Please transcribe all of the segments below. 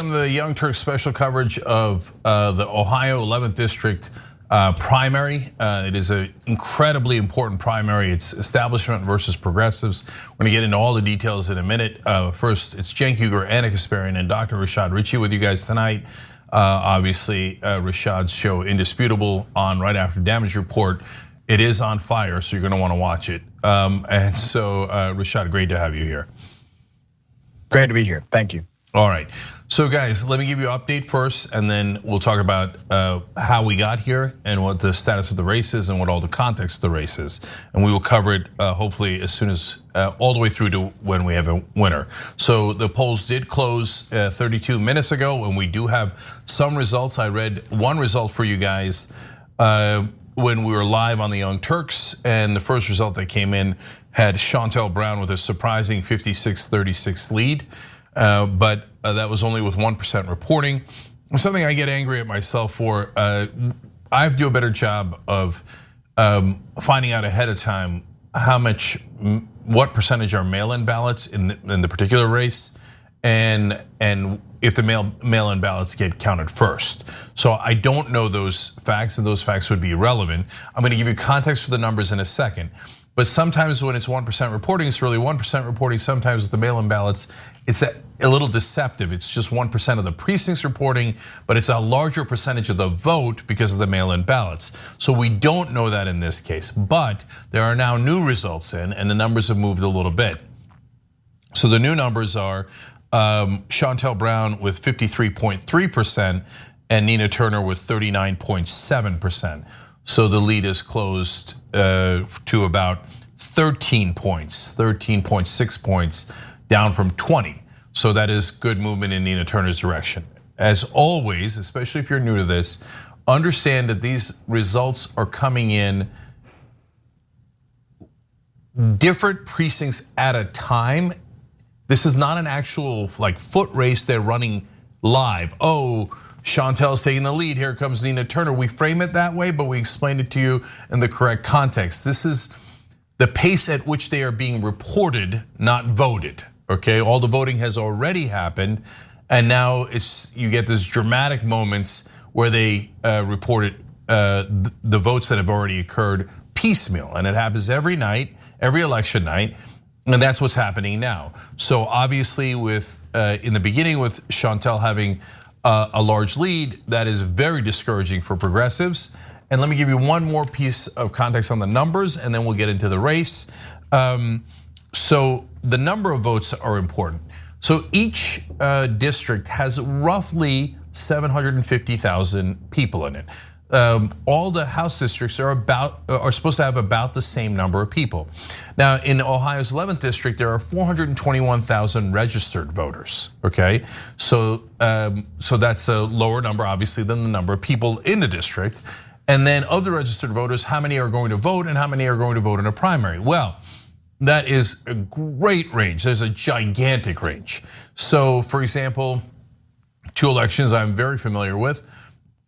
welcome to the Young Turks special coverage of the Ohio 11th District primary. It is an incredibly important primary. It's establishment versus progressives. We're gonna get into all the details in a minute. First, it's Cenk Uygur, Anna Kasparian, and Dr. Rashad Ritchie with you guys tonight. Obviously, Rashad's show, Indisputable, on right after Damage Report. It is on fire, so you're gonna wanna watch it. And so, Rashad, great to have you here. Great to be here, thank you. All right, so guys, let me give you an update first, and then we'll talk about how we got here and what the status of the race is and what all the context of the race is. And we will cover it hopefully as soon as, all the way through to when we have a winner. So the polls did close 32 minutes ago, and we do have some results. I read one result for you guys when we were live on the Young Turks, and the first result that came in had Shontel Brown with a surprising 56-36 lead. But that was only with 1% reporting. Something I get angry at myself for. I have to do a better job of finding out ahead of time what percentage are mail-in ballots in the particular race, and if the mail-in ballots get counted first. So I don't know those facts, and those facts would be irrelevant. I'm going to give you context for the numbers in a second. But sometimes when it's 1% reporting, it's really 1% reporting. Sometimes with the mail-in ballots, it's a little deceptive. It's just 1% of the precincts reporting, but it's a larger percentage of the vote because of the mail-in ballots. So we don't know that in this case, but there are now new results in, and the numbers have moved a little bit. So the new numbers are Shontel Brown with 53.3% and Nina Turner with 39.7%. So the lead is closed to about 13 points, 13.6 points, down from 20. So that is good movement in Nina Turner's direction. As always, especially if you're new to this, understand that these results are coming in different precincts at a time. This is not an actual like foot race they're running live. Oh, Shontel's taking the lead, here comes Nina Turner. We frame it that way, but we explained it to you in the correct context. This is the pace at which they are being reported, not voted, okay? All the voting has already happened, and now you get these dramatic moments where they reported the votes that have already occurred piecemeal, and it happens every night, every election night, and that's what's happening now. So obviously with, in the beginning with Shontel having a large lead, that is very discouraging for progressives. And let me give you one more piece of context on the numbers, and then we'll get into the race. So the number of votes are important. So each district has roughly 750,000 people in it. All the House districts are supposed to have about the same number of people. Now in Ohio's 11th district, there are 421,000 registered voters. Okay, so that's a lower number, obviously, than the number of people in the district. And then of the registered voters, how many are going to vote and how many are going to vote in a primary? Well, that is a great range. There's a gigantic range. So, for example, two elections I'm very familiar with.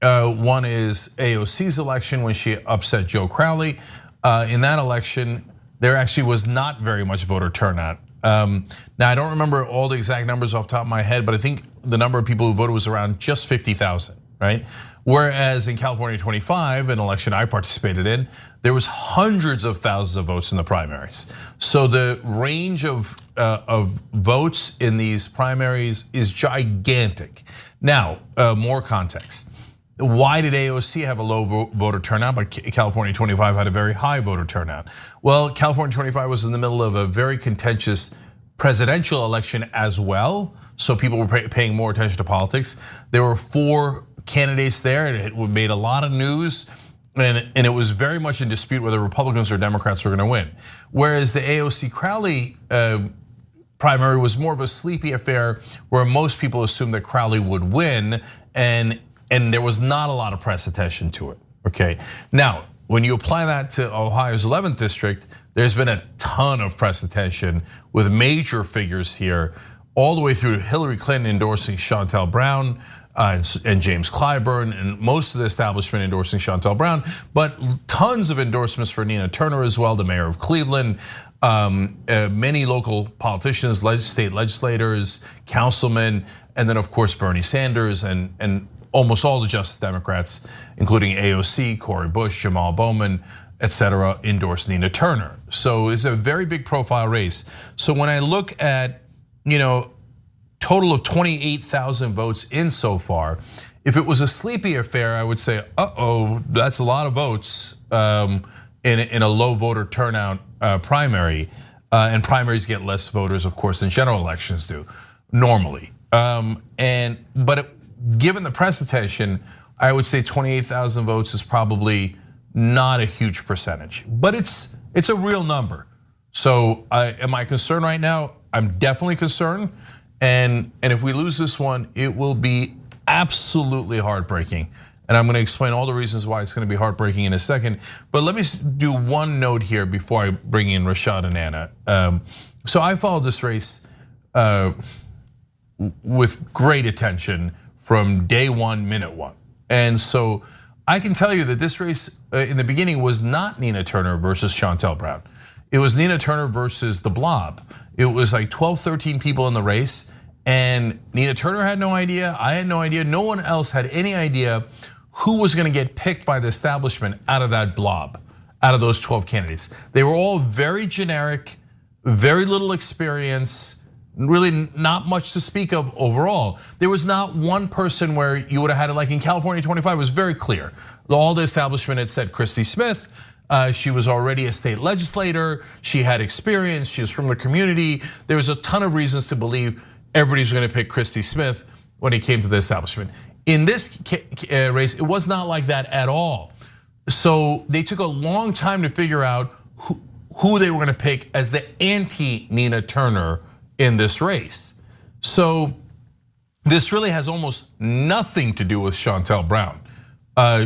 One is AOC's election when she upset Joe Crowley. In that election, there actually was not very much voter turnout. Now I don't remember all the exact numbers off the top of my head, but I think the number of people who voted was around just 50,000, right? Whereas in California 25, an election I participated in, there was hundreds of thousands of votes in the primaries. So the range of votes in these primaries is gigantic. Now, more context. Why did AOC have a low voter turnout, but California 25 had a very high voter turnout? Well, California 25 was in the middle of a very contentious presidential election as well, so people were paying more attention to politics. There were 4 candidates there, and it made a lot of news, and it was very much in dispute whether Republicans or Democrats were gonna win. Whereas the AOC Crowley primary was more of a sleepy affair where most people assumed that Crowley would win, and there was not a lot of press attention to it, okay? Now, when you apply that to Ohio's 11th district, there's been a ton of press attention with major figures here, all the way through Hillary Clinton endorsing Shontel Brown and James Clyburn, and most of the establishment endorsing Shontel Brown, but tons of endorsements for Nina Turner as well, the mayor of Cleveland. many local politicians, state legislators, councilmen, and then of course Bernie Sanders and almost all the Justice Democrats, including AOC, Cori Bush, Jamal Bowman, et cetera, endorsed Nina Turner. So it's a very big profile race. So when I look at, total of 28,000 votes in so far, if it was a sleepy affair, I would say, that's a lot of votes in a low voter turnout primary. And primaries get less voters, of course, than general elections do normally. But given the press attention, I would say 28,000 votes is probably not a huge percentage, but it's a real number. So am I concerned right now? I'm definitely concerned. And if we lose this one, it will be absolutely heartbreaking. And I'm going to explain all the reasons why it's going to be heartbreaking in a second. But let me do one note here before I bring in Rashad and Anna. So I followed this race with great attention from day one, minute one. And so I can tell you that this race in the beginning was not Nina Turner versus Shontel Brown. It was Nina Turner versus the Blob. It was like 12, 13 people in the race, and Nina Turner had no idea, I had no idea, no one else had any idea who was gonna get picked by the establishment out of that blob, out of those 12 candidates. They were all very generic, very little experience, really not much to speak of overall. There was not one person where you would have had it like in California 25, it was very clear. All the establishment had said Christy Smith, she was already a state legislator, she had experience, she was from the community. There was a ton of reasons to believe everybody's gonna pick Christy Smith when it came to the establishment. In this race, it was not like that at all. So they took a long time to figure out who they were gonna pick as the anti-Nina Turner in this race. So this really has almost nothing to do with Shontel Brown.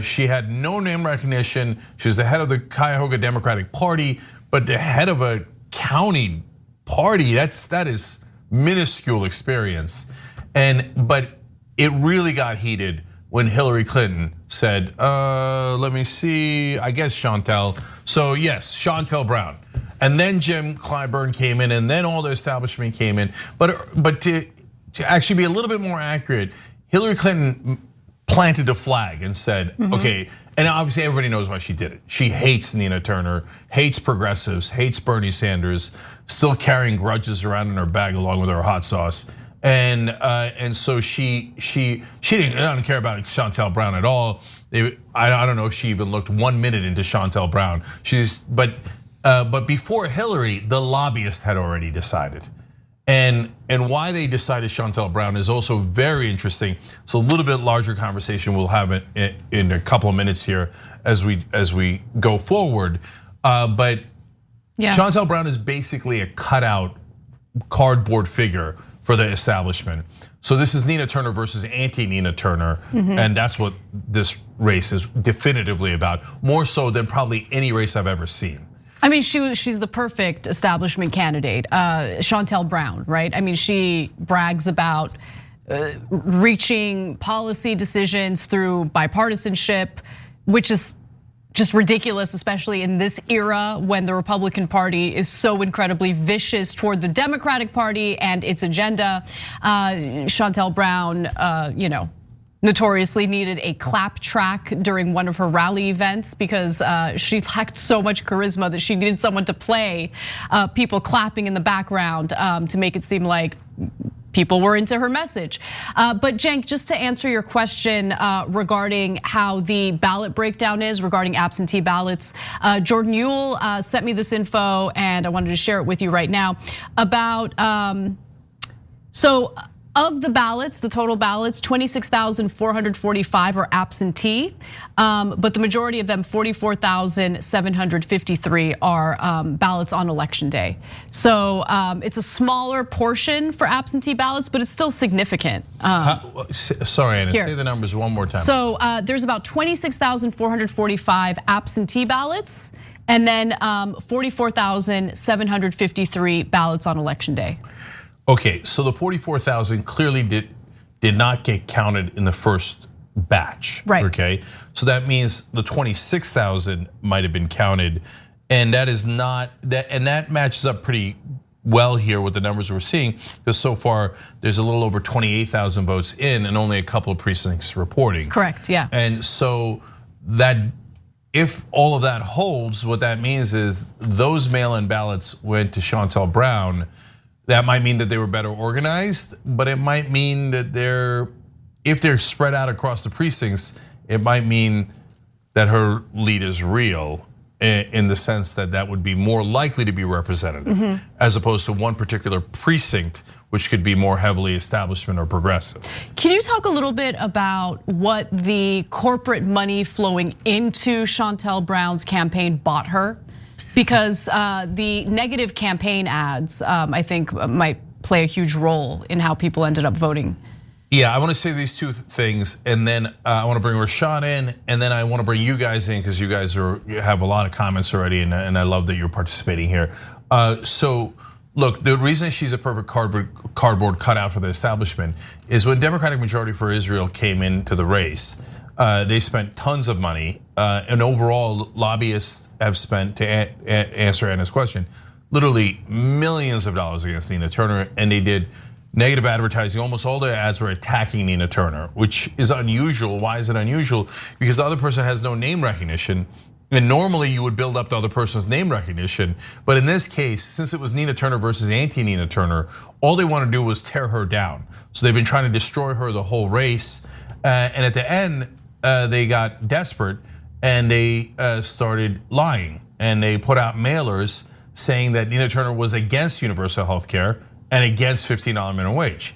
She had no name recognition. She was the head of the Cuyahoga Democratic Party, but the head of a county party, that is minuscule experience. But it really got heated when Hillary Clinton said, let me see, I guess Shontel. So yes, Shontel Brown. And then Jim Clyburn came in, and then all the establishment came in. But to actually be a little bit more accurate, Hillary Clinton planted a flag and said, okay, and obviously everybody knows why she did it. She hates Nina Turner, hates progressives, hates Bernie Sanders, still carrying grudges around in her bag along with her hot sauce. And so she didn't care about Shontel Brown at all. I don't know if she even looked 1 minute into Shontel Brown. But before Hillary, the lobbyists had already decided. And why they decided Shontel Brown is also very interesting. It's a little bit larger conversation we'll have it in a couple of minutes here as we go forward. But Shontel Brown is basically a cutout cardboard figure for the establishment. So this is Nina Turner versus anti-Nina Turner, and that's what this race is definitively about, more so than probably any race I've ever seen. I mean, she's the perfect establishment candidate, Shontel Brown, right? I mean, she brags about reaching policy decisions through bipartisanship, which is just ridiculous, especially in this era when the Republican Party is so incredibly vicious toward the Democratic Party and its agenda. Shontel Brown, notoriously needed a clap track during one of her rally events because she lacked so much charisma that she needed someone to play people clapping in the background to make it seem like people were into her message. But Cenk, just to answer your question regarding how the ballot breakdown is regarding absentee ballots, Jordan Ewell sent me this info and I wanted to share it with you right now about, of the ballots, the total ballots, 26,445 are absentee, but the majority of them, 44,753 are ballots on election day. So it's a smaller portion for absentee ballots, but it's still significant. Sorry, Anna, say the numbers one more time. So there's about 26,445 absentee ballots, and then 44,753 ballots on election day. Okay, so the 44,000 clearly did not get counted in the first batch. Right. Okay, so that means the 26,000 might have been counted And that is not that, and that matches up pretty well here with the numbers we're seeing, because so far there's a little over 28,000 votes in and only a couple of precincts reporting. Correct, yeah. And so that, if all of that holds, what that means is those mail-in ballots went to Shontel Brown. That might mean that they were better organized, but it might mean that if they're spread out across the precincts, it might mean that her lead is real, in the sense that that would be more likely to be representative, as opposed to one particular precinct, which could be more heavily establishment or progressive. Can you talk a little bit about what the corporate money flowing into Shontel Brown's campaign bought her? Because the negative campaign ads, I think, might play a huge role in how people ended up voting. Yeah, I want to say these two things, and then I want to bring Rashawn in, and then I want to bring you guys in, because you guys have a lot of comments already, and I love that you're participating here. So look, the reason she's a perfect cardboard cutout for the establishment is when Democratic Majority for Israel came into the race, they spent tons of money, and overall lobbyists have spent, to answer Anna's question, literally millions of dollars against Nina Turner, and they did negative advertising. Almost all the ads were attacking Nina Turner, which is unusual. Why is it unusual? Because the other person has no name recognition. And normally you would build up the other person's name recognition. But in this case, since it was Nina Turner versus anti-Nina Turner, all they want to do was tear her down. So they've been trying to destroy her the whole race. And at the end, they got desperate and they started lying. And they put out mailers saying that Nina Turner was against universal health care and against $15 minimum wage.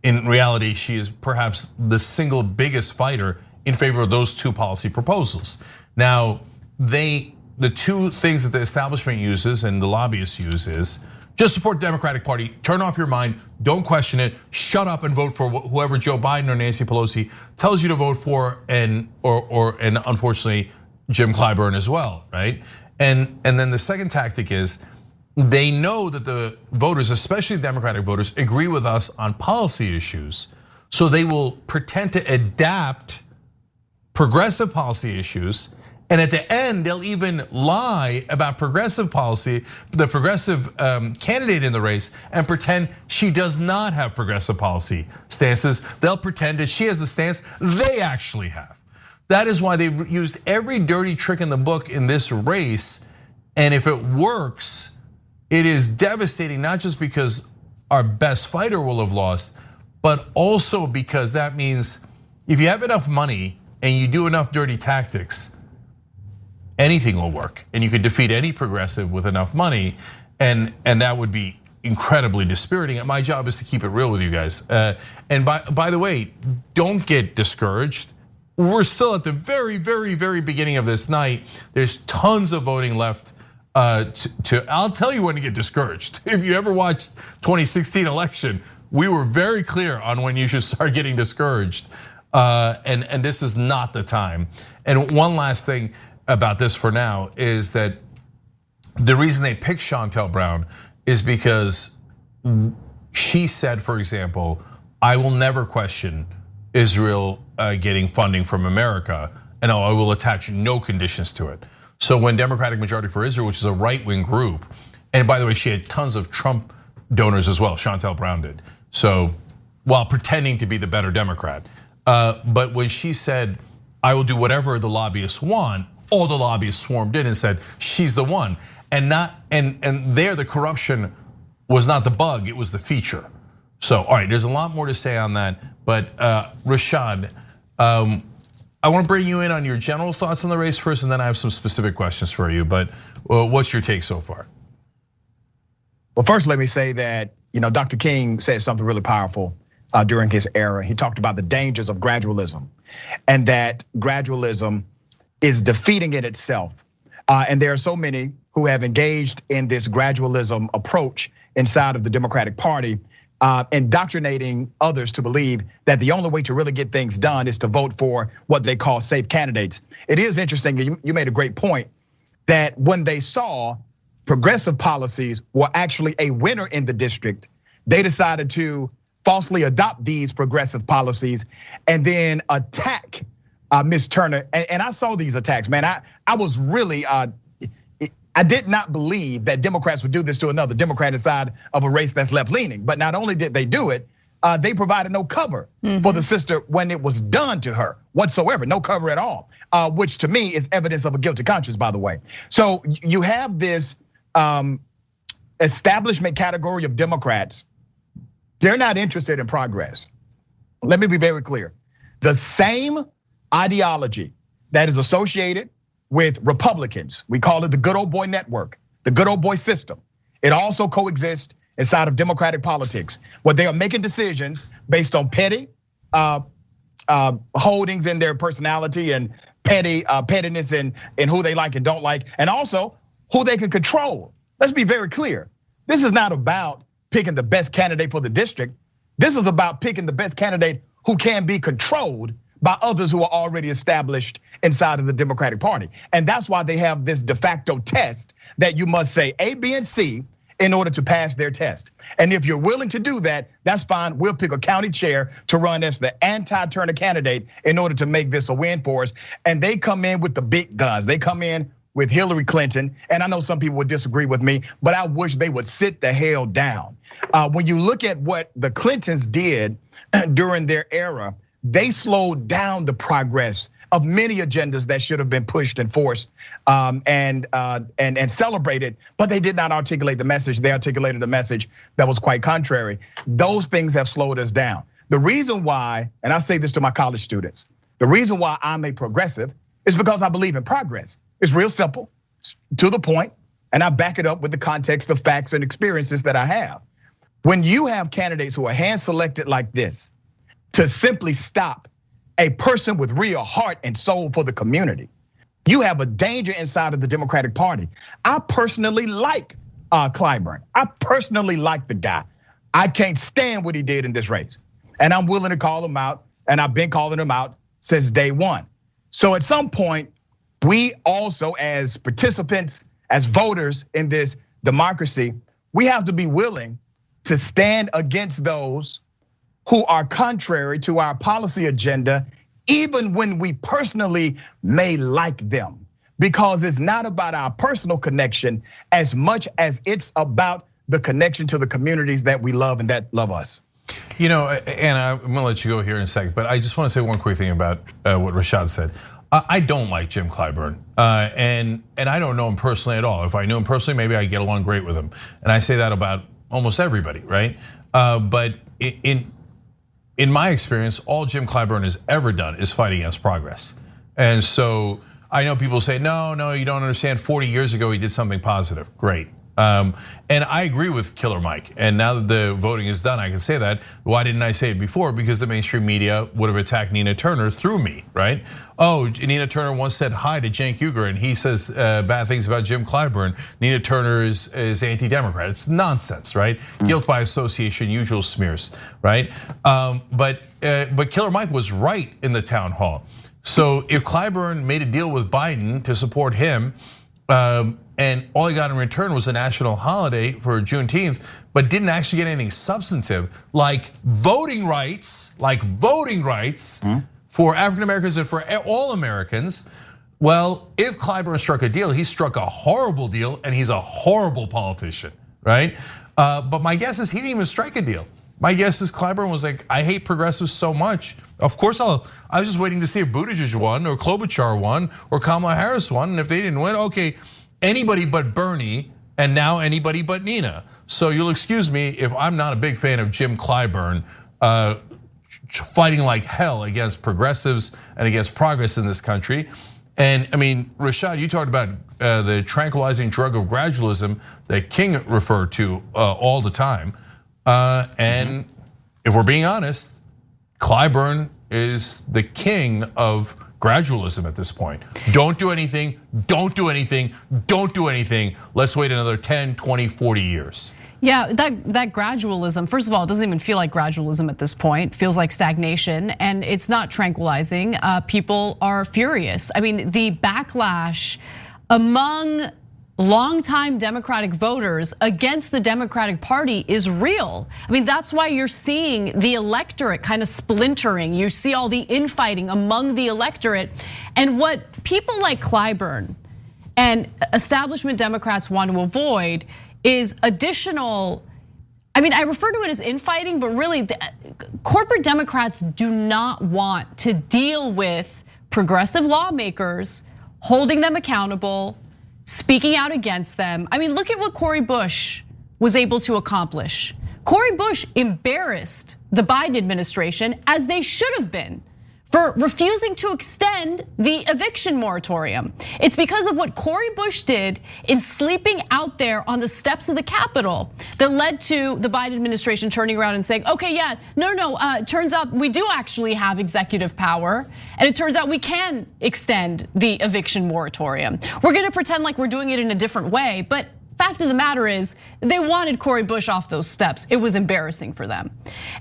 In reality, she is perhaps the single biggest fighter in favor of those two policy proposals. Now, the two things that the establishment uses and the lobbyists use is just support the Democratic Party, turn off your mind, don't question it, shut up and vote for whoever Joe Biden or Nancy Pelosi tells you to vote for, and unfortunately Jim Clyburn as well, right? And then the second tactic is, they know that the voters, especially Democratic voters, agree with us on policy issues. So they will pretend to adapt progressive policy issues. And at the end, they'll even lie about progressive policy, the progressive candidate in the race, and pretend she does not have progressive policy stances. They'll pretend that she has the stance they actually have. That is why they've used every dirty trick in the book in this race. And if it works, it is devastating, not just because our best fighter will have lost, but also because that means if you have enough money and you do enough dirty tactics, anything will work. And you could defeat any progressive with enough money, and that would be incredibly dispiriting. My job is to keep it real with you guys. And by the way, don't get discouraged. We're still at the very, very, very beginning of this night. There's tons of voting left. I'll tell you when to get discouraged. If you ever watched 2016 election, we were very clear on when you should start getting discouraged. And this is not the time. And one last thing about this for now is that the reason they picked Shontel Brown is because she said, for example, I will never question Israel getting funding from America, and I will attach no conditions to it. So when Democratic Majority for Israel, which is a right-wing group, and by the way, she had tons of Trump donors as well, Shontel Brown did. So while pretending to be the better Democrat. But when she said, I will do whatever the lobbyists want, all the lobbyists swarmed in and said, she's the one. And there the corruption was not the bug, it was the feature. So, all right, there's a lot more to say on that. But Rashad, I want to bring you in on your general thoughts on the race first, and then I have some specific questions for you. But what's your take so far? Well, first, let me say that Dr. King said something really powerful during his era. He talked about the dangers of gradualism, and that gradualism is defeating in itself. And there are so many who have engaged in this gradualism approach inside of the Democratic Party, indoctrinating others to believe that the only way to really get things done is to vote for what they call safe candidates. It is interesting, you made a great point, that when they saw progressive policies were actually a winner in the district, they decided to falsely adopt these progressive policies and then attack Ms. Turner. And I saw these attacks, man. I was really, I I did not believe that Democrats would do this to another Democrat inside of a race that's left-leaning. But not only did they do it, they provided no cover for the sister when it was done to her whatsoever, no cover at all, which to me is evidence of a guilty conscience, by the way. So you have this establishment category of Democrats. They're not interested in progress. Let me be very clear. The same ideology that is associated with Republicans, we call it the good old boy network, the good old boy system. It also coexists inside of Democratic politics, where they are making decisions based on petty holdings in their personality and pettiness in who they like and don't like, and also who they can control. Let's be very clear. This is not about picking the best candidate for the district. This is about picking the best candidate who can be controlled by others who are already established inside of the Democratic Party. And that's why they have this de facto test that you must say A, B, and C in order to pass their test. And if you're willing to do that, that's fine. We'll pick a county chair to run as the anti-Turner candidate in order to make this a win for us. And they come in with the big guns. They come in with Hillary Clinton. And I know some people would disagree with me, but I wish they would sit the hell down. When you look at what the Clintons did during their era, they slowed down the progress of many agendas that should have been pushed and forced and celebrated, but they did not articulate the message. They articulated a message that was quite contrary. Those things have slowed us down. The reason why, and I say this to my college students, the reason why I'm a progressive is because I believe in progress. It's real simple, to the point, and I back it up with the context of facts and experiences that I have. When you have candidates who are hand-selected like this, to simply stop a person with real heart and soul for the community, you have a danger inside of the Democratic Party. I personally like Clyburn. I personally like the guy. I can't stand what he did in this race. And I'm willing to call him out, and I've been calling him out since day one. So at some point, we also as participants, as voters in this democracy, we have to be willing to stand against those who are contrary to our policy agenda, even when we personally may like them, because it's not about our personal connection as much as it's about the connection to the communities that we love and that love us. You know, and I'm gonna let you go here in a second, but I just wanna say one quick thing about what Rashad said. I don't like Jim Clyburn, and I don't know him personally at all. If I knew him personally, maybe I'd get along great with him. And I say that about almost everybody, right? But in my experience, all Jim Clyburn has ever done is fight against progress. And so I know people say, no, you don't understand. 40 years ago, he did something positive. Great. And I agree with Killer Mike. And now that the voting is done, I can say that. Why didn't I say it before? Because the mainstream media would have attacked Nina Turner through me, right? Oh, Nina Turner once said hi to Cenk Uygur, and he says bad things about Jim Clyburn. Nina Turner is anti-Democrat. It's nonsense, right? Guilt by association, usual smears, right? But Killer Mike was right in the town hall. So if Clyburn made a deal with Biden to support him, and all he got in return was a national holiday for Juneteenth, but didn't actually get anything substantive like voting rights for African Americans and for all Americans. Well, if Clyburn struck a deal, he struck a horrible deal, and he's a horrible politician, right? But my guess is he didn't even strike a deal. My guess is Clyburn was like, I hate progressives so much. Of course, I was just waiting to see if Buttigieg won or Klobuchar won or Kamala Harris won, and if they didn't win, okay, anybody but Bernie, and now anybody but Nina. So you'll excuse me if I'm not a big fan of Jim Clyburn fighting like hell against progressives and against progress in this country. And I mean, Rashad, you talked about the tranquilizing drug of gradualism that King referred to all the time. And if we're being honest, Clyburn is the king of gradualism at this point. Don't do anything, don't do anything, don't do anything. Let's wait another 10, 20, 40 years. Yeah, that gradualism, first of all, it doesn't even feel like gradualism at this point. It feels like stagnation, and it's not tranquilizing. People are furious. I mean, the backlash among longtime Democratic voters against the Democratic Party is real. I mean, that's why you're seeing the electorate kind of splintering. You see all the infighting among the electorate. And what people like Clyburn and establishment Democrats want to avoid is additional. I mean, I refer to it as infighting, but really corporate Democrats do not want to deal with progressive lawmakers holding them accountable, speaking out against them. I mean, look at what Cori Bush was able to accomplish. Cori Bush embarrassed the Biden administration, as they should have been, for refusing to extend the eviction moratorium. It's because of what Cori Bush did in sleeping out there on the steps of the Capitol that led to the Biden administration turning around and saying, okay, yeah, no, it turns out we do actually have executive power, and it turns out we can extend the eviction moratorium. We're gonna pretend like we're doing it in a different way, but fact of the matter is, they wanted Cori Bush off those steps. It was embarrassing for them.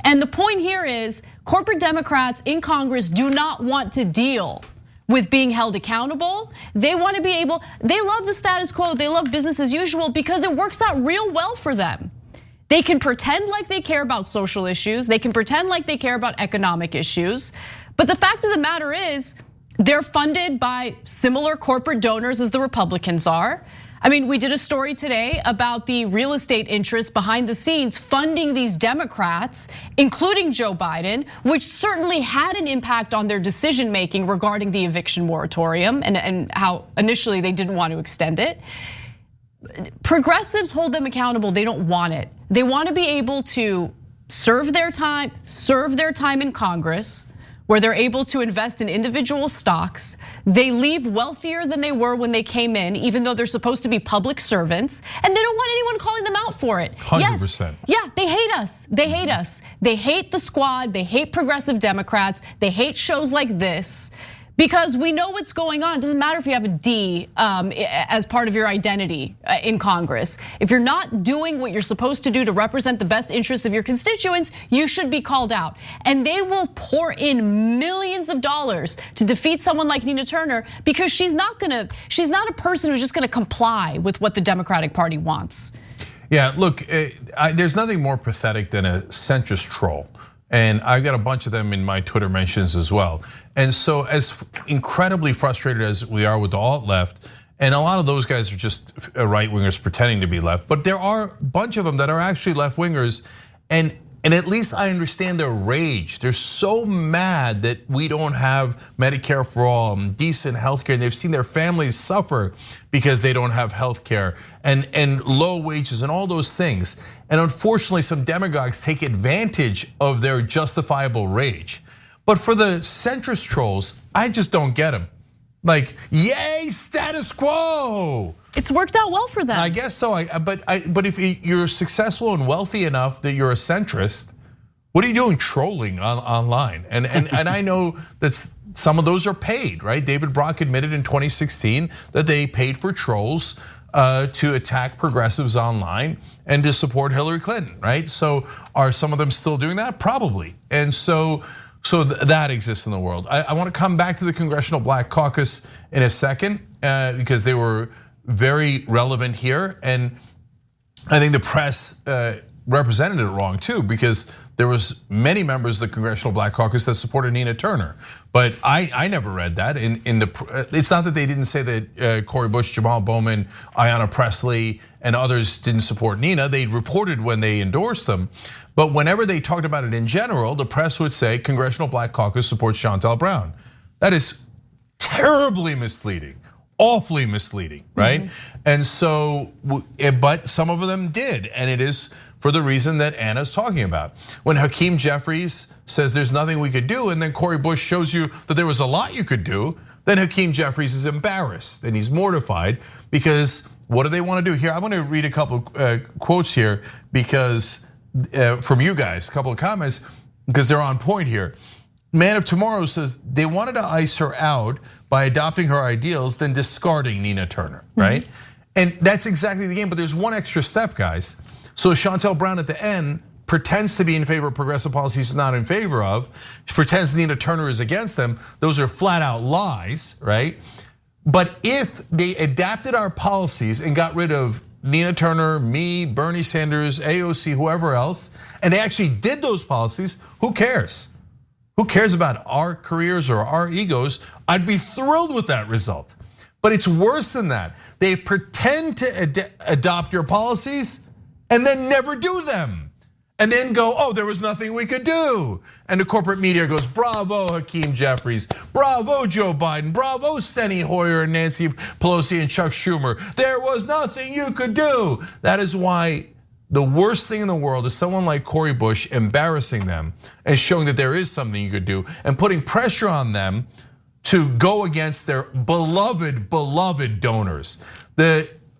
And the point here is, corporate Democrats in Congress do not want to deal with being held accountable. They want to be able, they love the status quo, they love business as usual because it works out real well for them. They can pretend like they care about social issues, they can pretend like they care about economic issues, but the fact of the matter is, they're funded by similar corporate donors as the Republicans are. I mean, we did a story today about the real estate interests behind the scenes funding these Democrats, including Joe Biden, which certainly had an impact on their decision making regarding the eviction moratorium and how initially they didn't want to extend it. Progressives hold them accountable, they don't want it. They want to be able to serve their time in Congress, where they're able to invest in individual stocks. They leave wealthier than they were when they came in, even though they're supposed to be public servants, and they don't want anyone calling them out for it. 100%. Yes, yeah, they hate us, they hate us. They hate the squad, they hate progressive Democrats, they hate shows like this, because we know what's going on. It doesn't matter if you have a D as part of your identity in Congress. If you're not doing what you're supposed to do to represent the best interests of your constituents, you should be called out. And they will pour in millions of dollars to defeat someone like Nina Turner because she's not a person who's just gonna comply with what the Democratic Party wants. Yeah, look, there's nothing more pathetic than a centrist troll. And I've got a bunch of them in my Twitter mentions as well. And so as incredibly frustrated as we are with the alt left, and a lot of those guys are just right wingers pretending to be left, but there are a bunch of them that are actually left wingers, and at least I understand their rage. They're so mad that we don't have Medicare for all and decent healthcare, and they've seen their families suffer because they don't have healthcare and low wages and all those things. And unfortunately, some demagogues take advantage of their justifiable rage. But for the centrist trolls, I just don't get them. Like, yay, status quo. It's worked out well for them. I guess so, but if you're successful and wealthy enough that you're a centrist, what are you doing trolling online? And I know that some of those are paid, right? David Brock admitted in 2016 that they paid for trolls to attack progressives online and to support Hillary Clinton, right? So are some of them still doing that? Probably. And so that exists in the world. I want to come back to the Congressional Black Caucus in a second because they were very relevant here, and I think the press represented it wrong too, because there was many members of the Congressional Black Caucus that supported Nina Turner, but I never read that. It's not that they didn't say that Cori Bush, Jamal Bowman, Ayanna Pressley, and others didn't support Nina. They reported when they endorsed them, but whenever they talked about it in general, the press would say Congressional Black Caucus supports Shontel Brown. That is terribly misleading. Awfully misleading, right? And so, but some of them did, and it is for the reason that Anna's talking about. When Hakeem Jeffries says there's nothing we could do, and then Cori Bush shows you that there was a lot you could do, then Hakeem Jeffries is embarrassed and he's mortified, because what do they want to do here? I want to read a couple quotes here because from you guys, a couple of comments, because they're on point here. Man of Tomorrow says they wanted to ice her out by adopting her ideals, then discarding Nina Turner, right? And that's exactly the game, but there's one extra step, guys. So Shontel Brown at the end pretends to be in favor of progressive policies she's not in favor of. She pretends Nina Turner is against them. Those are flat out lies, right? But if they adapted our policies and got rid of Nina Turner, me, Bernie Sanders, AOC, whoever else, and they actually did those policies, who cares? Who cares about our careers or our egos? I'd be thrilled with that result. But it's worse than that. They pretend to adopt your policies and then never do them. And then go, oh, there was nothing we could do. And the corporate media goes, bravo, Hakeem Jeffries. Bravo, Joe Biden. Bravo, Steny Hoyer and Nancy Pelosi and Chuck Schumer. There was nothing you could do. That is why the worst thing in the world is someone like Cori Bush embarrassing them and showing that there is something you could do and putting pressure on them to go against their beloved donors.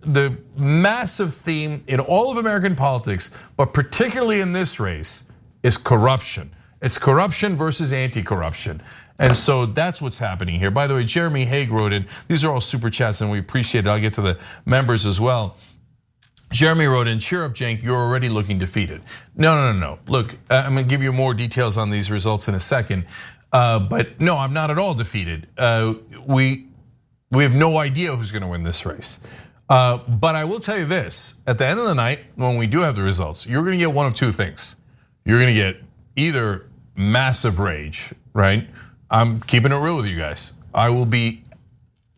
The massive theme in all of American politics, but particularly in this race, is corruption. It's corruption versus anti-corruption. And so that's what's happening here. By the way, Jeremy Haig wrote in, these are all super chats and we appreciate it. I'll get to the members as well. Jeremy wrote in, cheer up, Cenk, you're already looking defeated. No. Look, I'm gonna give you more details on these results in a second. But no, I'm not at all defeated. We have no idea who's gonna win this race. But I will tell you this, at the end of the night, when we do have the results, you're gonna get one of two things. You're gonna get either massive rage, right? I'm keeping it real with you guys. I will be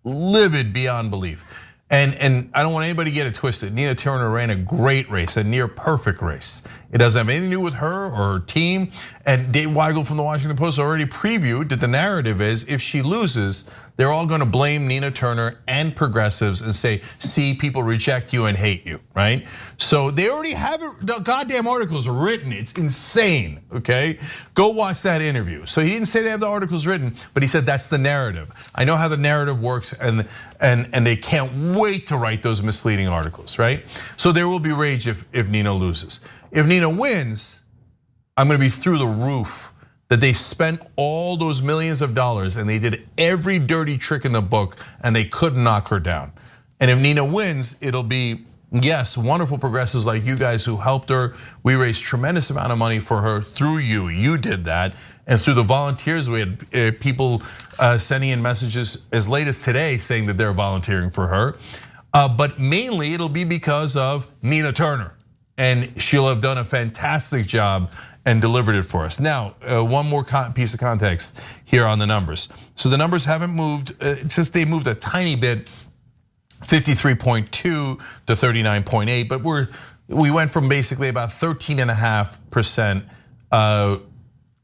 livid beyond belief. And I don't want anybody to get it twisted. Nina Turner ran a great race, a near perfect race. It doesn't have anything to do with her or her team. And Dave Weigel from the Washington Post already previewed that the narrative is if she loses, they're all gonna blame Nina Turner and progressives and say, see, people reject you and hate you, right? So they already have it, the goddamn articles written. It's insane, okay? Go watch that interview. So he didn't say they have the articles written, but he said that's the narrative. I know how the narrative works and they can't wait to write those misleading articles, right? So there will be rage if Nina loses. If Nina wins, I'm gonna be through the roof that they spent all those millions of dollars and they did every dirty trick in the book and they couldn't knock her down. And if Nina wins, it'll be, yes, wonderful progressives like you guys who helped her. We raised tremendous amount of money for her through you. You did that. And through the volunteers, we had people sending in messages as late as today saying that they're volunteering for her. But mainly it'll be because of Nina Turner. And she'll have done a fantastic job and delivered it for us. Now, one more piece of context here on the numbers. So the numbers haven't moved, it's just they moved a tiny bit, 53.2 to 39.8, but we went from basically about 13.5%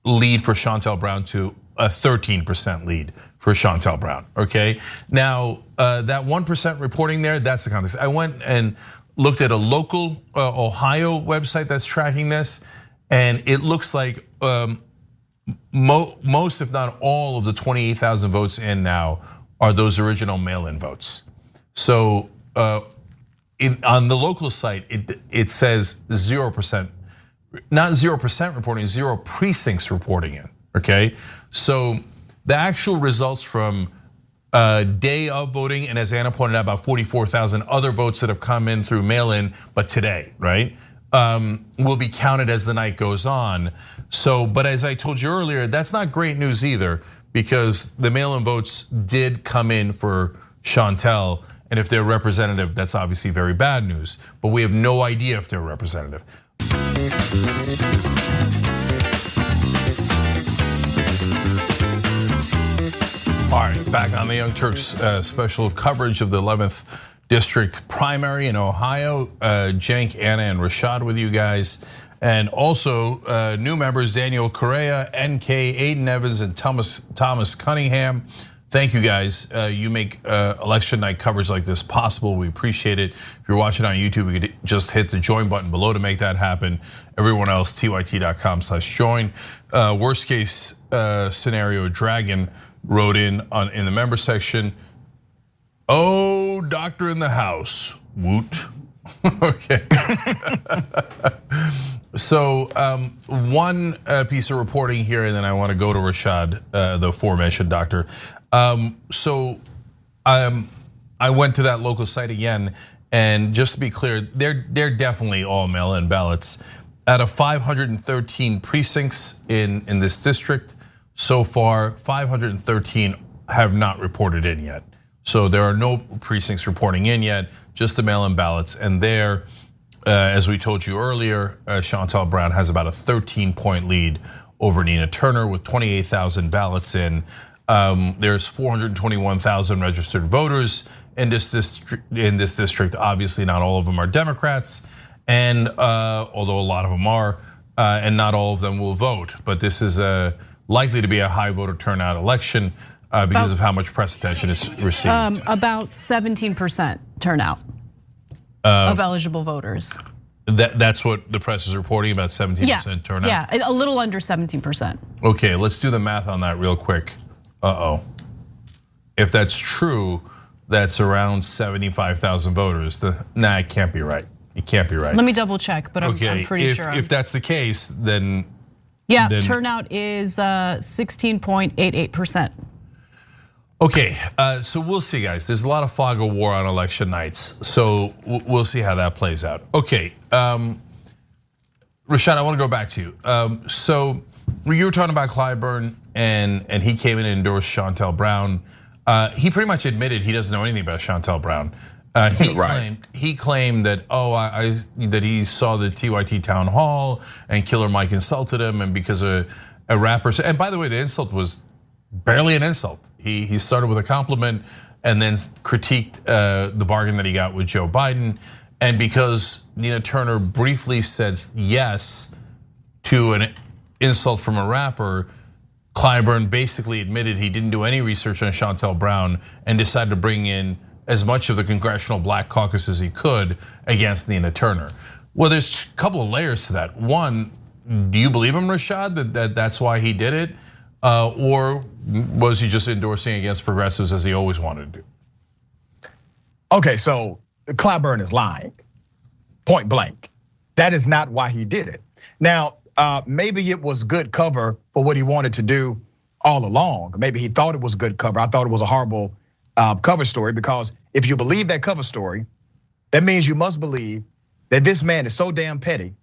lead for Shontel Brown to a 13% lead for Shontel Brown, okay? Now, that 1% reporting there, that's the context. I went and looked at a local Ohio website that's tracking this, and it looks like most, if not all, of the 28,000 votes in now are those original mail-in votes. So on the local site, it says 0%, not 0% reporting, 0 precincts reporting in, okay? So the actual results from day of voting, and as Anna pointed out, about 44,000 other votes that have come in through mail-in, but today, right? Will be counted as the night goes on. So, but as I told you earlier, that's not great news either, because the mail-in votes did come in for Shontel, and if they're representative, that's obviously very bad news. But we have no idea if they're representative. All right, back on the Young Turks special coverage of the 11th District primary in Ohio. Cenk, Anna, and Rashad with you guys. And also new members, Daniel Correa, NK, Aiden Evans, and Thomas Cunningham. Thank you guys. You make election night coverage like this possible. We appreciate it. If you're watching on YouTube, you could just hit the join button below to make that happen. Everyone else, tyt.com/join. Worst case scenario, Dragon wrote in the member section, oh, doctor in the house, woot. Okay. So one piece of reporting here, and then I want to go to Rashad, the aforementioned doctor. So I went to that local site again, and just to be clear, they're definitely all mail-in ballots. Out of 513 precincts in this district, so far 513 have not reported in yet. So there are no precincts reporting in yet, just the mail-in ballots. And there, as we told you earlier, Shontel Brown has about a 13-point lead over Nina Turner with 28,000 ballots in. There's 421,000 registered voters in this district. Obviously, not all of them are Democrats, and although a lot of them are, and not all of them will vote. But this is likely to be a high voter turnout election because of how much press attention it's received. About 17% turnout of eligible voters. That's what the press is reporting, about 17% turnout? Yeah, a little under 17%. Okay, let's do the math on that real quick. If that's true, that's around 75,000 voters. Nah, it can't be right. It can't be right. Let me double check, but I'm pretty sure. If that's the case, then turnout is 16.88%. Okay, so we'll see, guys. There's a lot of fog of war on election nights, so we'll see how that plays out. Okay, Rashad, I want to go back to you. So you were talking about Clyburn, and he came in and endorsed Shontel Brown. He pretty much admitted he doesn't know anything about Shontel Brown. He claimed that that he saw the TYT town hall and Killer Mike insulted him, and because a rapper. And by the way, the insult was barely an insult. He started with a compliment and then critiqued the bargain that he got with Joe Biden. And because Nina Turner briefly said yes to an insult from a rapper, Clyburn basically admitted he didn't do any research on Shontel Brown and decided to bring in as much of the Congressional Black Caucus as he could against Nina Turner. Well, there's a couple of layers to that. One, do you believe him, Rashad, that's why he did it? Or was he just endorsing against progressives as he always wanted to do? Okay, so Clyburn is lying, point blank. That is not why he did it. Now, maybe it was good cover for what he wanted to do all along. Maybe he thought it was good cover. I thought it was a horrible cover story, because if you believe that cover story, that means you must believe that this man is so damn petty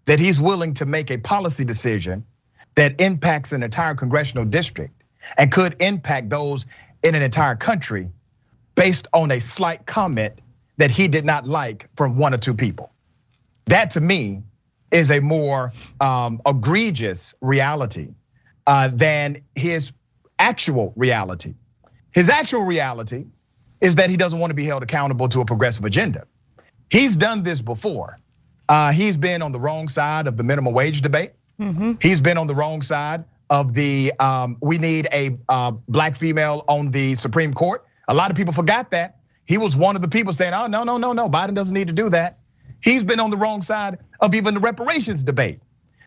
that he's willing to make a policy decision that impacts an entire congressional district and could impact those in an entire country based on a slight comment that he did not like from one or two people. That to me is a more egregious reality than his actual reality. His actual reality is that he doesn't want to be held accountable to a progressive agenda. He's done this before. He's been on the wrong side of the minimum wage debate. He's been on the wrong side of the we need a black female on the Supreme Court. A lot of people forgot that. He was one of the people saying, oh, no, Biden doesn't need to do that. He's been on the wrong side of even the reparations debate.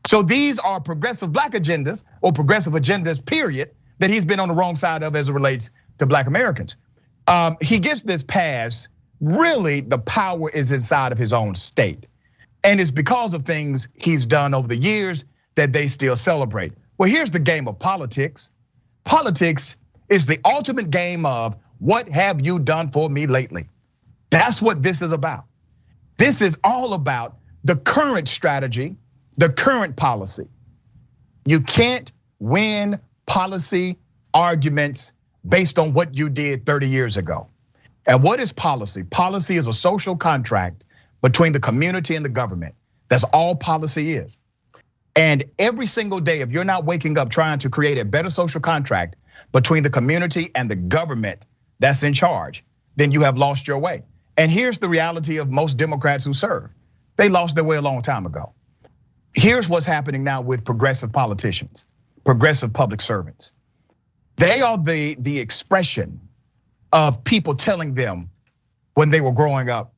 So these are progressive black agendas, or progressive agendas, period, that he's been on the wrong side of as it relates to black Americans. He gets this pass. Really, the power is inside of his own state. And it's because of things he's done over the years that they still celebrate. Well, here's the game of politics. Politics is the ultimate game of what have you done for me lately? That's what this is about. This is all about the current strategy, the current policy. You can't win policy arguments based on what you did 30 years ago. And what is policy? Policy is a social contract between the community and the government. That's all policy is. And every single day, if you're not waking up trying to create a better social contract between the community and the government that's in charge, then you have lost your way. And here's the reality of most Democrats who serve. They lost their way a long time ago. Here's what's happening now with progressive politicians, progressive public servants. They are the expression of people telling them when they were growing up,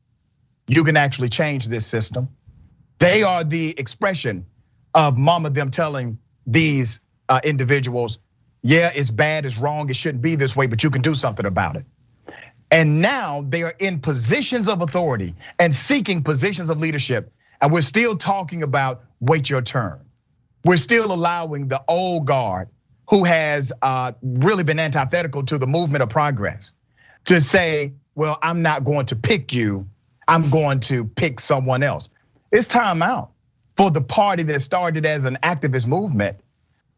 you can actually change this system. They are the expression of mama them telling these individuals, yeah, it's bad, it's wrong, it shouldn't be this way, but you can do something about it. And now they are in positions of authority and seeking positions of leadership. And we're still talking about wait your turn. We're still allowing the old guard, who has really been antithetical to the movement of progress, to say, well, I'm not going to pick you, I'm going to pick someone else. It's time out for the party that started as an activist movement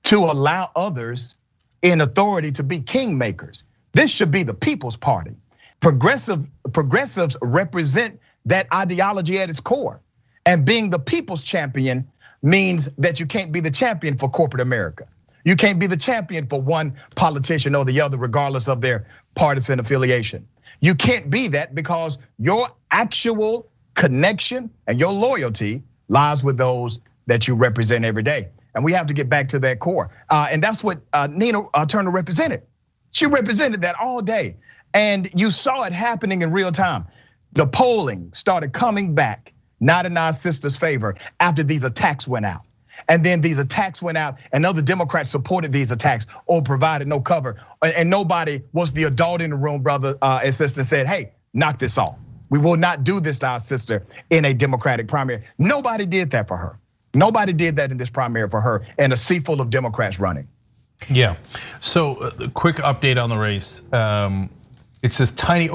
to allow others in authority to be kingmakers. This should be the people's party. Progressives represent that ideology at its core. And being the people's champion means that you can't be the champion for corporate America. You can't be the champion for one politician or the other, regardless of their partisan affiliation. You can't be that because your actual connection and your loyalty lies with those that you represent every day. And we have to get back to that core. And that's what Nina Turner represented. She represented that all day. And you saw it happening in real time. The polling started coming back, not in our sister's favor, after these attacks went out. And then these attacks went out, and other Democrats supported these attacks or provided no cover. And nobody was the adult in the room, brother and sister, said, hey, knock this off. We will not do this to our sister in a Democratic primary. Nobody did that for her. Nobody did that in this primary for her, and a sea full of Democrats running. Yeah, so a quick update on the race. It's this tiny,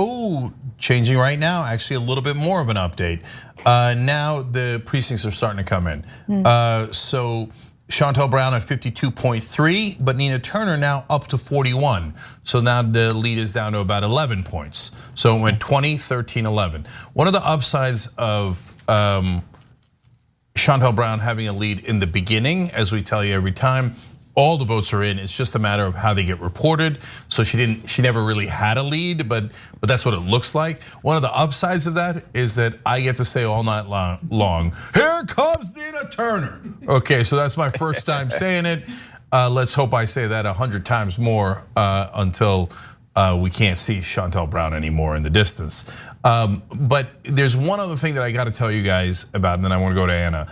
changing right now, actually a little bit more of an update. Now the precincts are starting to come in. So Shontel Brown at 52.3, but Nina Turner now up to 41. So now the lead is down to about 11 points. So it went 20, 13, 11. One of the upsides of Shontel Brown having a lead in the beginning, as we tell you every time, all the votes are in. It's just a matter of how they get reported. So she never really had a lead, but that's what it looks like. One of the upsides of that is that I get to say all night long, here comes Nina Turner. Okay, so that's my first time saying it. Let's hope I say that 100 times more until we can't see Shontel Brown anymore in the distance. But there's one other thing that I got to tell you guys about, and then I want to go to Anna.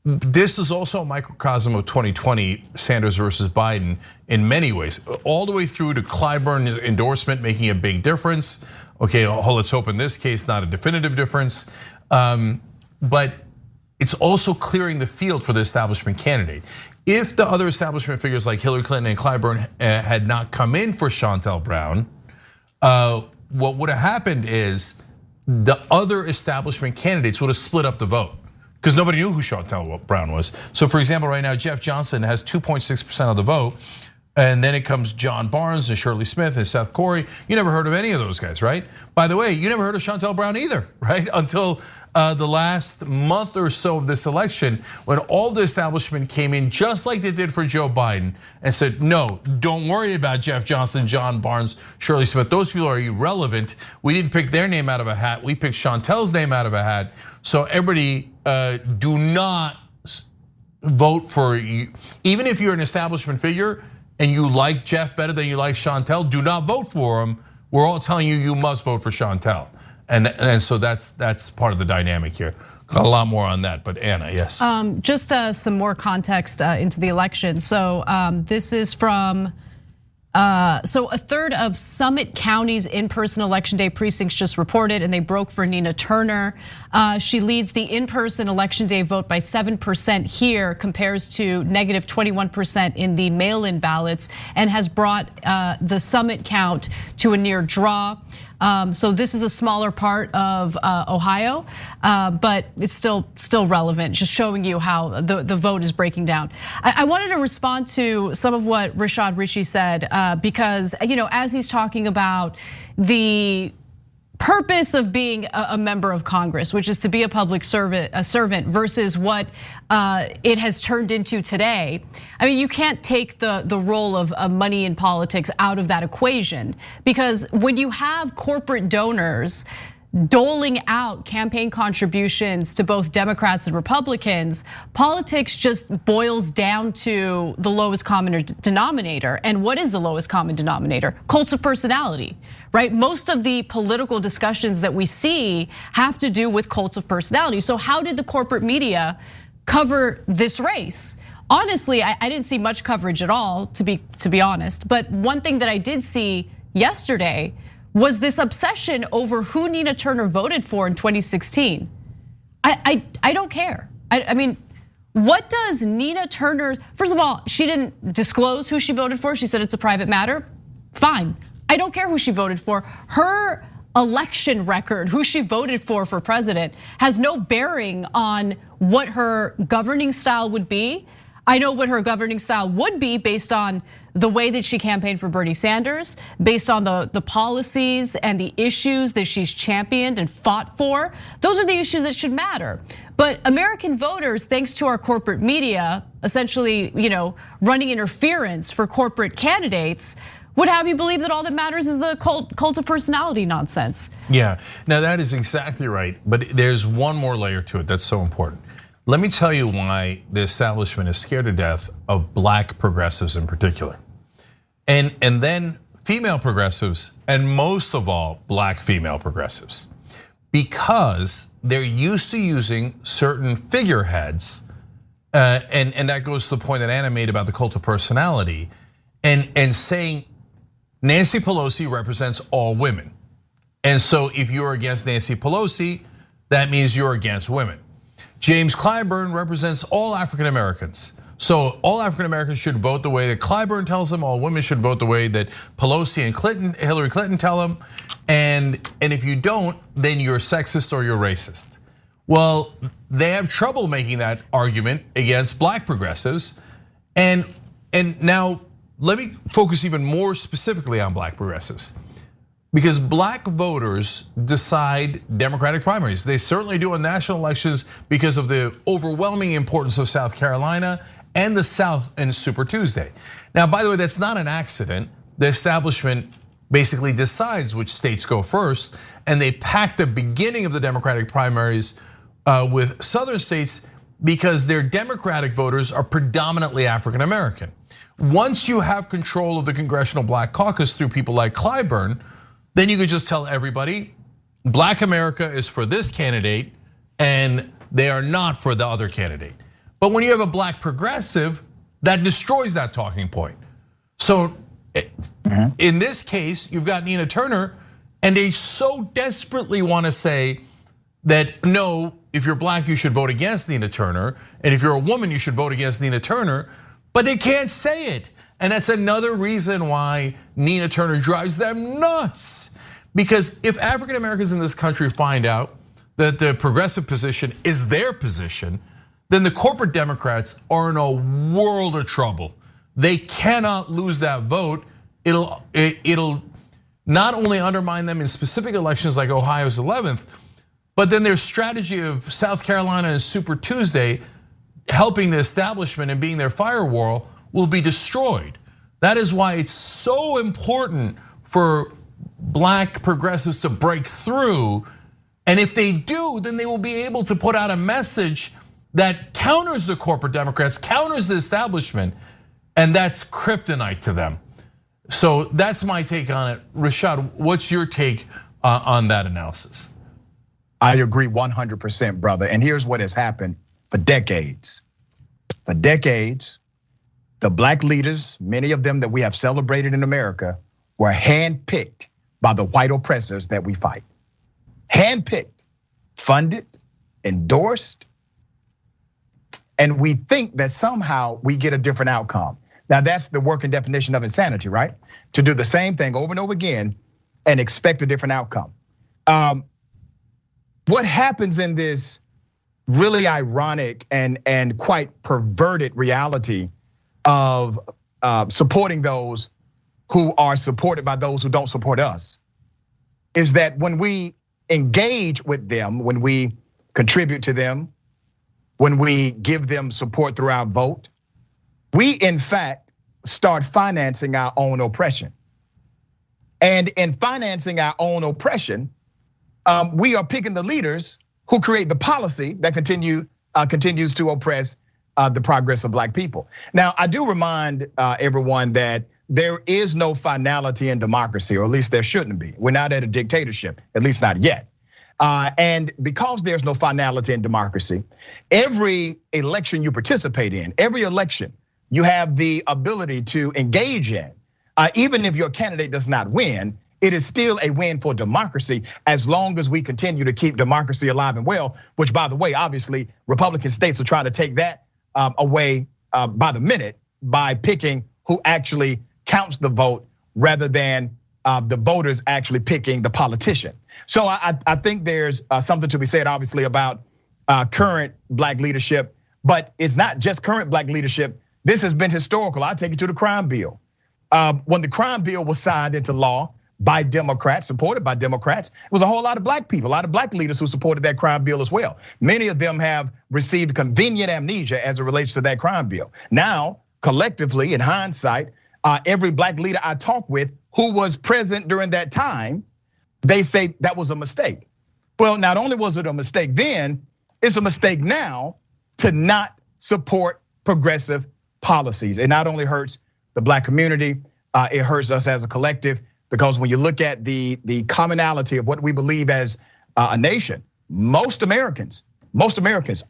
This is also a microcosm of 2020, Sanders versus Biden in many ways, all the way through to Clyburn's endorsement making a big difference. Okay, let's hope in this case not a definitive difference, but it's also clearing the field for the establishment candidate. If the other establishment figures like Hillary Clinton and Clyburn had not come in for Shontel Brown, what would have happened is the other establishment candidates would have split up the vote, because nobody knew who Shontel Brown was. So for example, right now, Jeff Johnson has 2.6% of the vote. And then it comes John Barnes and Shirley Smith and Seth Corey. You never heard of any of those guys, right? By the way, you never heard of Shontel Brown either, right? Until the last month or so of this election, when all the establishment came in just like they did for Joe Biden and said, no, don't worry about Jeff Johnson, John Barnes, Shirley Smith. Those people are irrelevant. We didn't pick their name out of a hat. We picked Shontel's name out of a hat. So everybody, do not vote for you. Even if you're an establishment figure and you like Jeff better than you like Shontel, do not vote for him. We're all telling you, you must vote for Shontel. And so that's part of the dynamic here. Got a lot more on that, but Anna, yes. Just some more context into the election. So this is from, so a third of Summit County's in-person election day precincts just reported, and they broke for Nina Turner. She leads the in-person election day vote by 7% here, compares to negative 21% in the mail-in ballots, and has brought the Summit count to a near draw. So this is a smaller part of Ohio, but it's still relevant, just showing you how the vote is breaking down. I wanted to respond to some of what Rashad Richey said, because as he's talking about the purpose of being a member of Congress, which is to be a public servant versus what it has turned into today. I mean, you can't take the role of money in politics out of that equation, because when you have corporate donors doling out campaign contributions to both Democrats and Republicans, politics just boils down to the lowest common denominator. And what is the lowest common denominator? Cults of personality, right? Most of the political discussions that we see have to do with cults of personality. So how did the corporate media cover this race? Honestly, I didn't see much coverage at all, to be honest. But one thing that I did see yesterday was this obsession over who Nina Turner voted for in 2016. I don't care. I mean, what does Nina Turner, first of all, she didn't disclose who she voted for. She said it's a private matter. Fine, I don't care who she voted for. Her election record, who she voted for president, has no bearing on what her governing style would be. I know what her governing style would be based on the way that she campaigned for Bernie Sanders, based on the policies and the issues that she's championed and fought for. Those are the issues that should matter. But American voters, thanks to our corporate media, essentially, running interference for corporate candidates would have you believe that all that matters is the cult of personality nonsense. Yeah, now that is exactly right, but there's one more layer to it that's so important. Let me tell you why the establishment is scared to death of black progressives in particular. And then female progressives, and most of all, black female progressives. Because they're used to using certain figureheads, and that goes to the point that Anna made about the cult of personality, and saying Nancy Pelosi represents all women. And so if you're against Nancy Pelosi, that means you're against women. James Clyburn represents all African Americans. So all African Americans should vote the way that Clyburn tells them. All women should vote the way that Pelosi and Hillary Clinton tell them. And if you don't, then you're sexist or you're racist. Well, they have trouble making that argument against black progressives. And now let me focus even more specifically on black progressives. Because black voters decide Democratic primaries. They certainly do on national elections because of the overwhelming importance of South Carolina and the South and Super Tuesday. Now, by the way, that's not an accident. The establishment basically decides which states go first, and they pack the beginning of the Democratic primaries with Southern states because their Democratic voters are predominantly African American. Once you have control of the Congressional Black Caucus through people like Clyburn, then you could just tell everybody, Black America is for this candidate and they are not for the other candidate. But when you have a black progressive, that destroys that talking point. So in this case, you've got Nina Turner, and they so desperately want to say that no, if you're black, you should vote against Nina Turner, and if you're a woman, you should vote against Nina Turner, but they can't say it. And that's another reason why Nina Turner drives them nuts. Because if African Americans in this country find out that the progressive position is their position, then the corporate Democrats are in a world of trouble. They cannot lose that vote. It'll not only undermine them in specific elections like Ohio's 11th, but then their strategy of South Carolina and Super Tuesday helping the establishment and being their firewall will be destroyed. That is why it's so important for black progressives to break through. And if they do, then they will be able to put out a message that counters the corporate Democrats, counters the establishment, and that's kryptonite to them. So that's my take on it. Rashad, what's your take on that analysis? I agree 100%, brother. And here's what has happened for decades. For decades, the black leaders, many of them that we have celebrated in America, were handpicked by the white oppressors that we fight. Handpicked, funded, endorsed, and we think that somehow we get a different outcome. Now that's the working definition of insanity, right? To do the same thing over and over again and expect a different outcome. What happens in this really ironic and quite perverted reality of supporting those who are supported by those who don't support us is that when we engage with them, when we contribute to them, when we give them support through our vote, we in fact start financing our own oppression. And in financing our own oppression, we are picking the leaders who create the policy that continues to oppress the progress of black people. Now, I do remind everyone that there is no finality in democracy, or at least there shouldn't be. We're not at a dictatorship, at least not yet. And because there's no finality in democracy, every election you participate in, every election you have the ability to engage in, even if your candidate does not win, it is still a win for democracy as long as we continue to keep democracy alive and well, which by the way, obviously Republican states are trying to take that away by the minute by picking who actually counts the vote rather than the voters actually picking the politician. So I think there's something to be said obviously about current black leadership, but it's not just current black leadership. This has been historical. I'll take you to the crime bill. When the crime bill was signed into law by Democrats, supported by Democrats. It was a whole lot of black people, a lot of black leaders who supported that crime bill as well. Many of them have received convenient amnesia as it relates to that crime bill. Now, collectively, in hindsight, every black leader I talk with who was present during that time, they say that was a mistake. Well, not only was it a mistake then, it's a mistake now to not support progressive policies. It not only hurts the black community, it hurts us as a collective, because when you look at the commonality of what we believe as a nation, most Americans,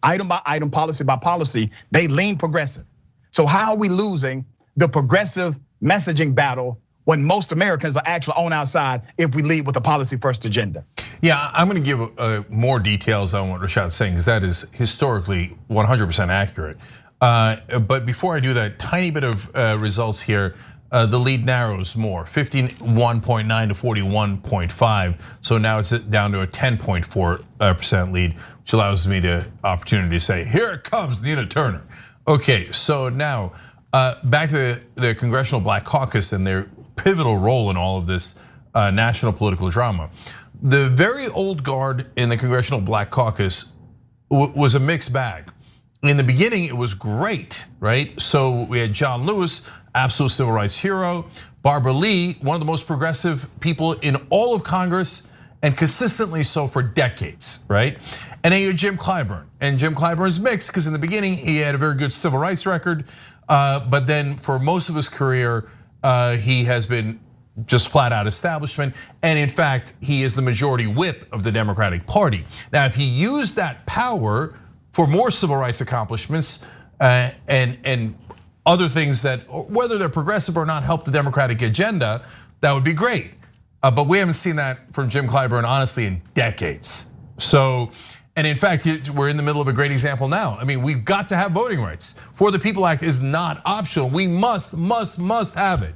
item by item, policy by policy, they lean progressive. So how are we losing the progressive messaging battle when most Americans are actually on our side if we lead with a policy first agenda? Yeah, I'm going to give more details on what Rashad's saying, because that is historically 100% accurate. But before I do that, tiny bit of results here. The lead narrows more, 51.9 to 41.5. So now it's down to a 10.4% lead, which allows me the opportunity to say, here it comes, Nina Turner. Okay, so now back to the Congressional Black Caucus and their pivotal role in all of this national political drama. The very old guard in the Congressional Black Caucus was a mixed bag. In the beginning, it was great, right? So we had John Lewis, absolute civil rights hero. Barbara Lee, one of the most progressive people in all of Congress, and consistently so for decades, right? And then you had Jim Clyburn, and Jim Clyburn's mixed because in the beginning he had a very good civil rights record, but then for most of his career, he has been just flat out establishment, and in fact, he is the majority whip of the Democratic Party. Now, if he used that power for more civil rights accomplishments and other things that, whether they're progressive or not, help the Democratic agenda, that would be great. But we haven't seen that from Jim Clyburn, honestly, in decades. So, and in fact, we're in the middle of a great example now. I mean, we've got to have voting rights. For the People Act is not optional. We must have it.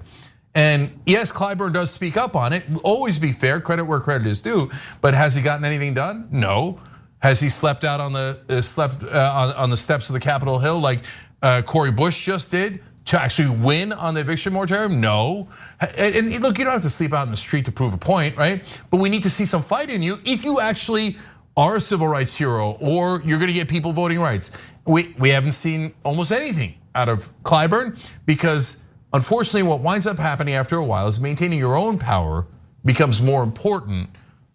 And yes, Clyburn does speak up on it. Always be fair, credit where credit is due. But has he gotten anything done? No. Has he slept out on the steps of the Capitol Hill like Cori Bush just did to actually win on the eviction moratorium? No. And look, you don't have to sleep out in the street to prove a point, right? But we need to see some fight in you if you actually are a civil rights hero or you're gonna get people voting rights. We haven't seen almost anything out of Clyburn because unfortunately what winds up happening after a while is maintaining your own power becomes more important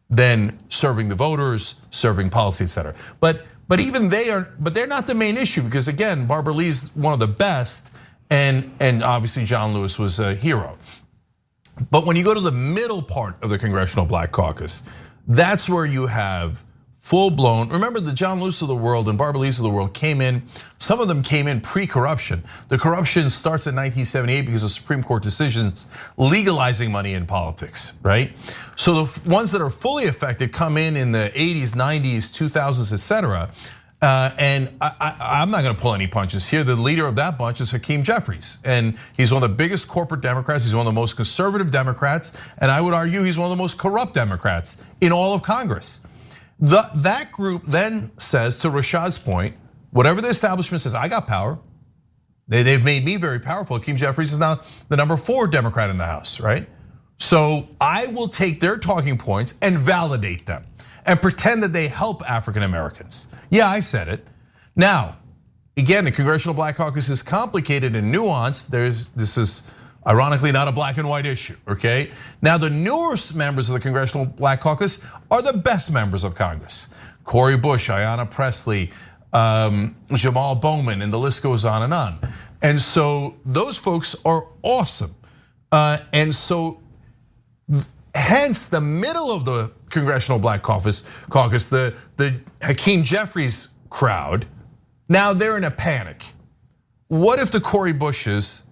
than serving the voters, serving policy, et cetera. But even they're not the main issue because again, Barbara Lee's one of the best, and obviously John Lewis was a hero. But when you go to the middle part of the Congressional Black Caucus, that's where you have full-blown, remember the John Lewis of the world and Barbara Lee's of the world came in, some of them came in pre-corruption. The corruption starts in 1978 because of Supreme Court decisions legalizing money in politics, right? So the ones that are fully affected come in the 80s, 90s, 2000s, et cetera. And I'm not gonna pull any punches here. The leader of that bunch is Hakeem Jeffries. And he's one of the biggest corporate Democrats. He's one of the most conservative Democrats. And I would argue he's one of the most corrupt Democrats in all of Congress. That group then says, to Rashad's point, whatever the establishment says, I got power. They've made me very powerful. Hakeem Jeffries is now the #4 Democrat in the House, right? So I will take their talking points and validate them and pretend that they help African Americans. Yeah, I said it. Now, again, the Congressional Black Caucus is complicated and nuanced. This is ironically not a black and white issue, okay? Now the newest members of the Congressional Black Caucus are the best members of Congress. Cori Bush, Ayanna Pressley, Jamal Bowman, and the list goes on and on. And so those folks are awesome. And so hence the middle of the Congressional Black Caucus, the Hakeem Jeffries crowd, now they're in a panic. What if the Cori Bushes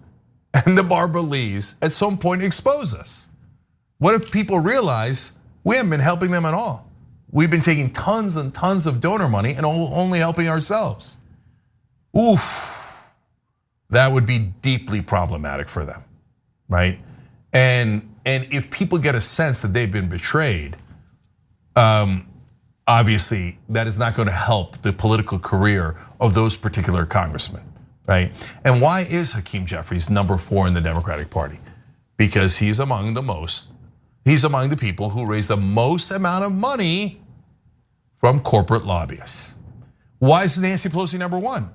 and the Barbara Lees at some point expose us? What if people realize we haven't been helping them at all? We've been taking tons and tons of donor money and only helping ourselves. Oof, that would be deeply problematic for them, right? And if people get a sense that they've been betrayed, obviously that is not going to help the political career of those particular congressmen. Right? And why is Hakeem Jeffries #4 in the Democratic Party? Because he's among the most he's among the people who raise the most amount of money from corporate lobbyists. Why is Nancy Pelosi number one?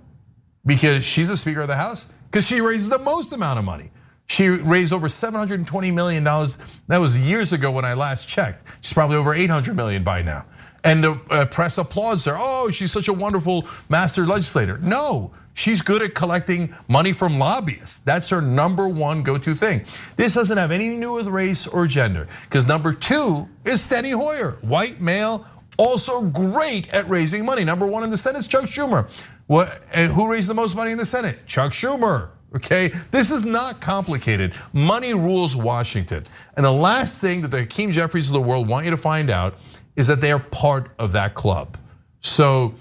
Because she's the Speaker of the House? Because she raises the most amount of money. She raised over $720 million. That was years ago when I last checked. She's probably over $800 million by now. And the press applauds her. Oh, she's such a wonderful master legislator. No, she's good at collecting money from lobbyists. That's her number one go-to thing. This doesn't have anything to do with race or gender, because number two is Steny Hoyer, white male, also great at raising money. Number one in the Senate is Chuck Schumer. And who raised the most money in the Senate? Chuck Schumer. Okay, this is not complicated. Money rules Washington. And the last thing that the Hakeem Jeffries of the world want you to find out is that they are part of that club. So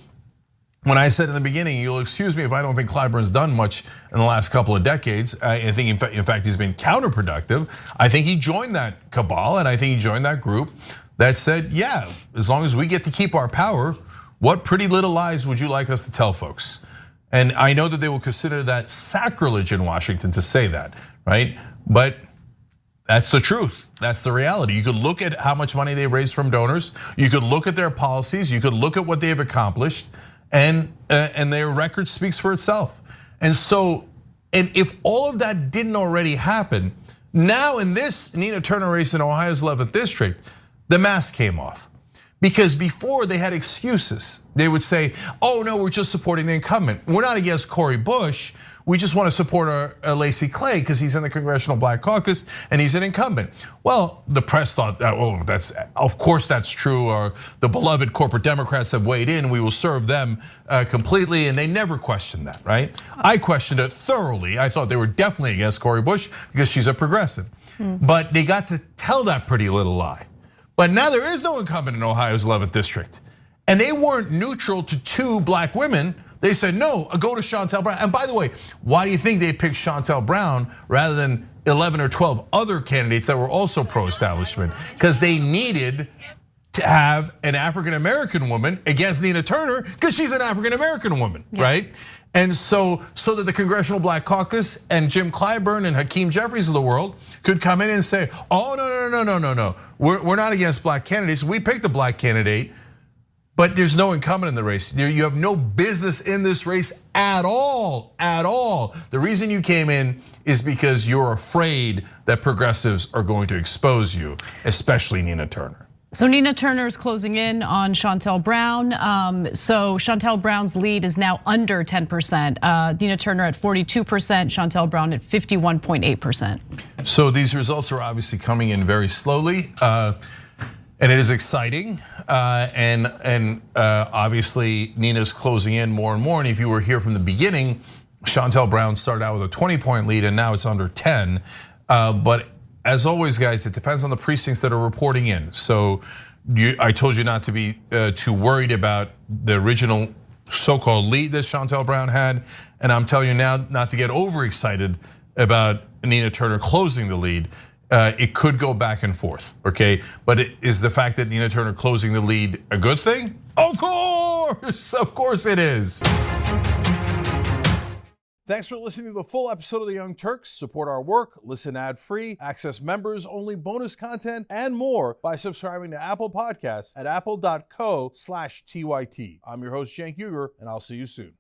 when I said in the beginning, you'll excuse me if I don't think Clyburn's done much in the last couple of decades. I think in fact he's been counterproductive. I think he joined that cabal, and I think he joined that group that said, yeah, as long as we get to keep our power, what pretty little lies would you like us to tell folks? And I know that they will consider that sacrilege in Washington to say that, right? But that's the truth. That's the reality. You could look at how much money they raised from donors. You could look at their policies. You could look at what they have accomplished, and their record speaks for itself. And so, and if all of that didn't already happen, now in this Nina Turner race in Ohio's 11th district, the mask came off. Because before they had excuses. They would say, oh no, we're just supporting the incumbent. We're not against Cori Bush. We just want to support our Lacey Clay because he's in the Congressional Black Caucus and he's an incumbent. Well, the press thought, oh, of course that's true. Or the beloved corporate Democrats have weighed in. We will serve them completely, and they never questioned that, right? I questioned it thoroughly. I thought they were definitely against Cori Bush because she's a progressive. But they got to tell that pretty little lie. But now there is no incumbent in Ohio's 11th district. And they weren't neutral to two black women. They said, no, go to Shontel Brown. And by the way, why do you think they picked Shontel Brown rather than 11 or 12 other candidates that were also pro-establishment? Because they needed to have an African-American woman against Nina Turner because she's an African-American woman, right? And so that the Congressional Black Caucus and Jim Clyburn and Hakeem Jeffries of the world could come in and say, oh, no. We're not against black candidates. We picked a black candidate, but there's no incumbent in the race. You have no business in this race at all, at all. The reason you came in is because you're afraid that progressives are going to expose you, especially Nina Turner. So Nina Turner is closing in on Shontel Brown. So Shontel Brown's lead is now under 10%. Nina Turner at 42%, Shontel Brown at 51.8%. So these results are obviously coming in very slowly, and it is exciting. And obviously Nina's closing in more and more. And if you were here from the beginning, Shontel Brown started out with a 20-point lead, and now it's under 10. But as always, guys, it depends on the precincts that are reporting in. So I told you not to be too worried about the original so-called lead that Shontel Brown had. And I'm telling you now not to get overexcited about Nina Turner closing the lead. It could go back and forth, okay? But is the fact that Nina Turner closing the lead a good thing? Of course it is. Thanks for listening to the full episode of The Young Turks. Support our work, listen ad-free, access members-only bonus content, and more by subscribing to Apple Podcasts at apple.co/TYT. I'm your host, Cenk Uygur, and I'll see you soon.